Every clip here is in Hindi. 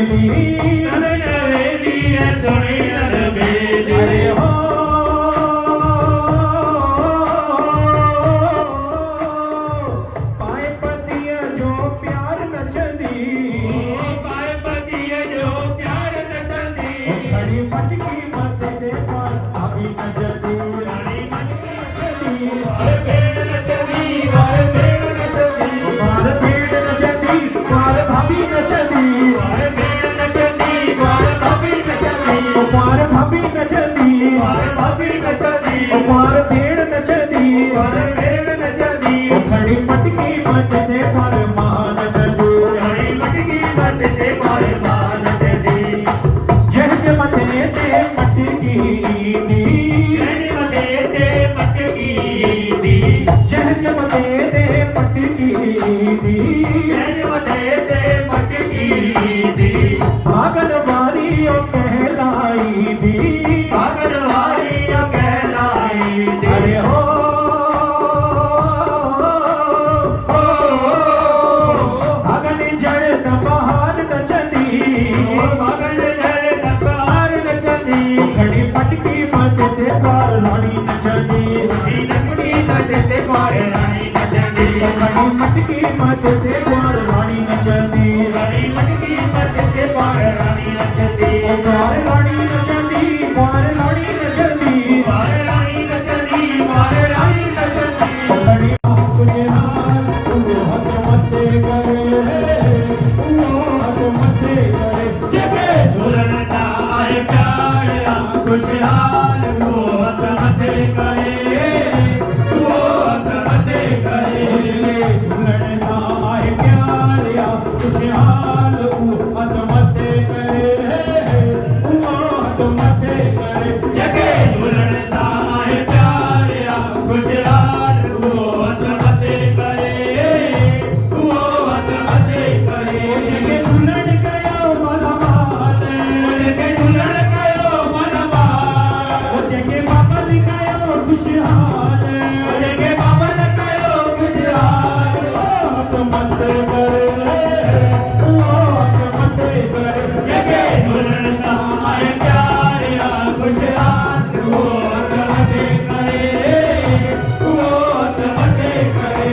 बेली नर बेली सुनी नर बेली अरे हो पाए पतिया जो प्यार नचदी पाए पतिया जो प्यार नचदी खड़ी मटकी मत दे पर अभी नचदी रानी मटकी वार भेड़ नचदी वार भेड़ नचदी वार भेड़ नचदी वार भाभी नचदी वार भेड़ नचदी वार भाभी नचदी वार भाभी नचदी वार भाभी नचदी वार भेड़ नचदी वार भेड़ नचदी खड़ी मटकी मत दे पर मान नचदी खड़ी मटकी मत दे पर मान नचदी जहज मते ते मटकी दी जहज मते ते मटकी दी जहज मते ते मटकी दी जहज मते ते मटकी दी भागन वाली ओ कहलाई दी भागन वाली ओ कहलाई दी अरे हो भागन जड़ तबार नचदी भागन जड़ तबार नचदी खड़ी पटकी मत दे पार रानी नचदी रानी नचदी मत दे पार रानी नचदी खड़ी मटकी मत दे पार रानी नचदी रानी मटकी मत दे पार रानी नचदी पार रानी नचदी पार रानी नचदी पार रानी नचदी पार रानी नचदी खड़ी तुझे हाथ तू हद मत करे तू हद मत करे जगे दुल्हन सा आए प्यार खुशहाल तू हद मत करे तू हद मत करे दुल्हन सा आए प्यार खुशहाल तू हद मत करे तू हद मत करे जगे दुल्हन सा आए प्यार खुशहाल तू हद मत करे तू हद मत करे जगे दुल्हन गयो मनवाल जगे दुल्हन गयो मनवाल जगे बाबा गयो खुशहाल जगे बाबा गयो खुशहाल हद मत करे तू हद मत करे जगे दुल्हन सा आए प्यार खुशहाल तू हद मत करे तू हद मत करे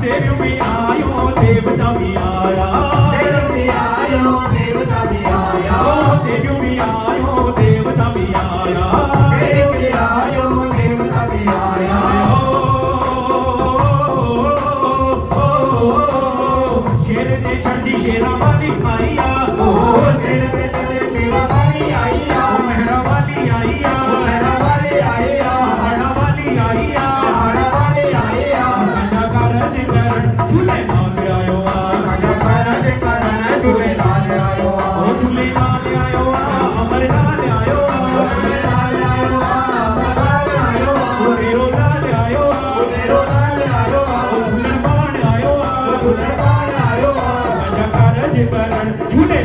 देव भी आयो देवता भी आया देव भी आयो देवता भी आया देव भी आयो देवता भी आया देव भी आयो देवता भी आया शेर ने चढ़ी शेरा वाली आईया शेर ने चढ़े शेरा वाली आईया मेहरा वाली आईया मेहरा वाली आईया हाड़ा वाली आईया हाड़ा वाली आईया सजा कारज कर झूले नाल आयो सजा कारज कर झूले नाल आयो झूले नाल आयो अमर नाल आयो अमर नाल आयो अमर नाल आयो रेरो नाल आयो रेरो नाल आयो झूले बाण आयो झूले बाण आयो सजा कारज कर झूले